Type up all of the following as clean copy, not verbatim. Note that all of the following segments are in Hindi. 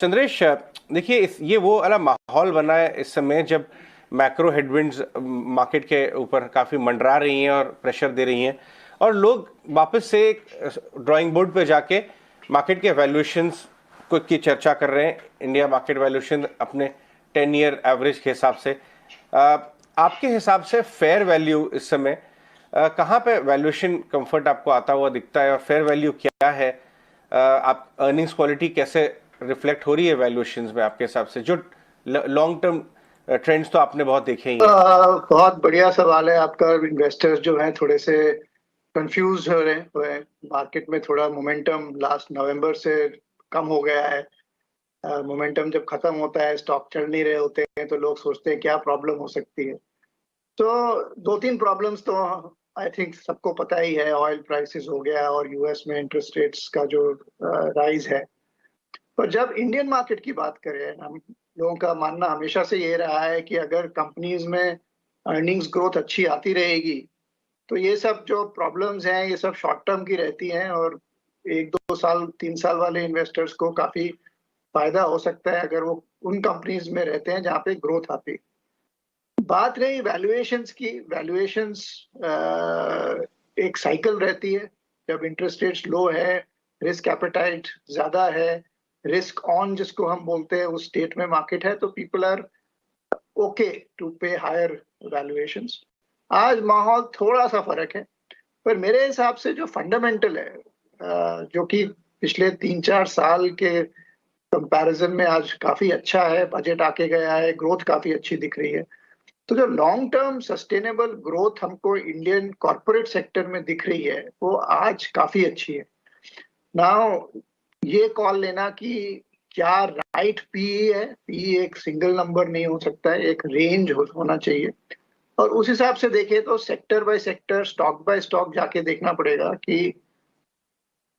चंद्रेश, देखिए ये वो वाला माहौल बना है इस समय जब मैक्रो हेडविंड्स मार्केट के ऊपर काफ़ी मंडरा रही हैं और प्रेशर दे रही हैं, और लोग वापस से ड्राइंग बोर्ड पे जाके मार्केट के वैल्यूएशंस को की चर्चा कर रहे हैं। इंडिया मार्केट वैल्यूएशन अपने 10 ईयर एवरेज के हिसाब से, आपके हिसाब से फेयर वैल्यू इस समय कहाँ पे वैल्यूएशन कंफर्ट आपको आता हुआ दिखता है, और फेयर वैल्यू क्या है? आप अर्निंग्स क्वालिटी कैसे रिफ्लेक्ट हो रही है वैल्यूएशंस में आपके हिसाब से? जो लॉन्ग टर्म ट्रेंड्स तो आपने बहुत देखे ही हैं। बहुत बढ़िया सवाल है आपका। इन्वेस्टर्स जो हैं थोड़े से कंफ्यूज हो रहे हैं। मार्केट में थोड़ा मोमेंटम लास्ट नवंबर से कम हो गया है। मोमेंटम जब खत्म होता है, स्टॉक चल नहीं रहे होते हैं, तो लोग सोचते हैं क्या प्रॉब्लम हो सकती है। तो दो तीन प्रॉब्लम्स तो आई थिंक सबको पता ही है। ऑयल प्राइसेस हो गया और यूएस में इंटरेस्ट रेट्स का जो राइज है। पर जब इंडियन मार्केट की बात करें, हम लोगों का मानना हमेशा से ये रहा है कि अगर कंपनीज में अर्निंग्स ग्रोथ अच्छी आती रहेगी तो ये सब जो प्रॉब्लम्स हैं ये सब शॉर्ट टर्म की रहती हैं, और 1 2 साल 3 साल वाले इन्वेस्टर्स को काफी फायदा हो सकता है अगर वो उन कंपनीज में रहते हैं जहाँ पे ग्रोथ आती। बात रही वैल्यूएशंस की, वैल्यूएशंस एक साइकिल रहती है। जब इंटरेस्ट रेट्स लो है, रिस्क एपेटाइट ज्यादा है, रिस्क ऑन जिसको हम बोलते हैं उस स्टेट में मार्केट है, तो पीपल आर ओके टू पे हायर वैल्यूएशंस। आज माहौल थोड़ा सा फर्क है, पर मेरे हिसाब से जो फंडामेंटल है, जो कि पिछले 3 4 साल के कंपैरिजन में आज काफी अच्छा है। बजट आके गया है, ग्रोथ काफी अच्छी दिख रही है। तो जो लॉन्ग टर्म सस्टेनेबल ग्रोथ हमको इंडियन कॉर्पोरेट सेक्टर में दिख रही है वो आज काफी अच्छी है। नाउ ये कॉल लेना कि क्या राइट पीई है, पीई एक सिंगल नंबर नहीं हो सकता है, एक रेंज होना चाहिए। और उस हिसाब से देखें तो sector by sector, stock by stock जाके देखना पड़ेगा कि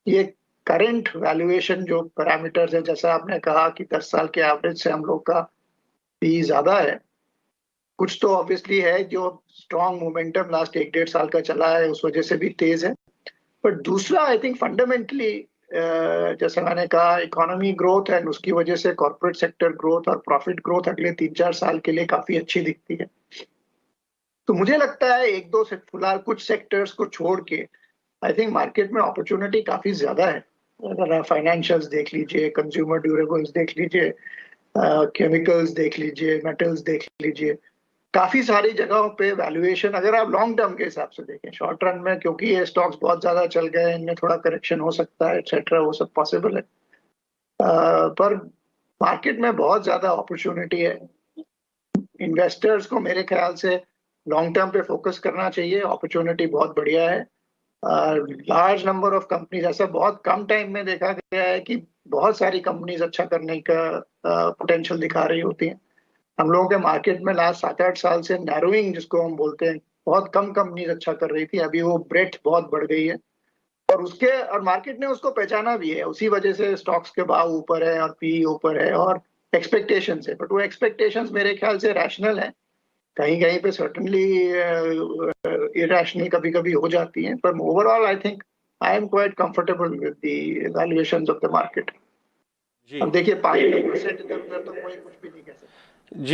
ये करंट वैल्यूएशन जो पैरामीटर्स है, जैसा आपने कहा कि 10 साल के एवरेज से हम लोग का पी ज्यादा है। कुछ तो ऑब्वियसली है जो स्ट्रॉन्ग मोमेंटम लास्ट 1 1.5 साल का चला है, उस वजह से भी तेज है। पर दूसरा आई थिंक फंडामेंटली, जैसे मैंने कहा, इकोनॉमी ग्रोथ है, उसकी वजह से कॉर्पोरेट सेक्टर ग्रोथ और प्रॉफिट ग्रोथ अगले 3 4 साल के लिए काफी अच्छी दिखती है। तो मुझे लगता है एक दो से फिलहाल कुछ सेक्टर्स को छोड़ के आई थिंक मार्केट में अपॉर्चुनिटी काफी ज्यादा है। अगर आप फाइनेंशियल्स देख लीजिए, कंज्यूमर ड्यूरेबल्स देख लीजिए, केमिकल्स देख लीजिए, मेटल्स देख लीजिए, काफी सारी जगहों पे वैल्यूएशन अगर आप लॉन्ग टर्म के हिसाब से देखें, शॉर्ट रन में क्योंकि ये स्टॉक्स बहुत ज्यादा चल गए, इनमें थोड़ा करेक्शन हो सकता है एक्सेट्रा, वो सब पॉसिबल है। पर मार्केट में बहुत ज्यादा अपॉर्चुनिटी है। इन्वेस्टर्स को मेरे ख्याल से लॉन्ग टर्म पे फोकस करना चाहिए। अपॉर्चुनिटी बहुत बढ़िया है। लार्ज नंबर ऑफ कंपनीज, ऐसा बहुत कम टाइम में देखा गया है कि बहुत सारी कंपनीज अच्छा करने का पोटेंशियल दिखा रही होती हैं। हम लोगों के मार्केट में लास्ट 7 8 साल से नैरोइंग जिसको हम बोलते हैं, बहुत कम कंपनीज अच्छा कर रही थी, अभी वो ब्रेथ बहुत बढ़ गई है। और मार्केट ने उसको पहचाना भी है, उसी वजह से स्टॉक्स के भाव ऊपर है और पी ऊपर है और एक्सपेक्टेशंस है। बट वो एक्सपेक्टेशंस मेरे ख्याल से रैशनल है। कहीं कहीं पे सर्टनली इरेशनल कभी कभी हो जाती हैं, पर overall I think I am quite comfortable with the valuations of the market. जी अब देखिए 5% इधर उधर तो कोई कुछ भी नहीं कह सकता। जी।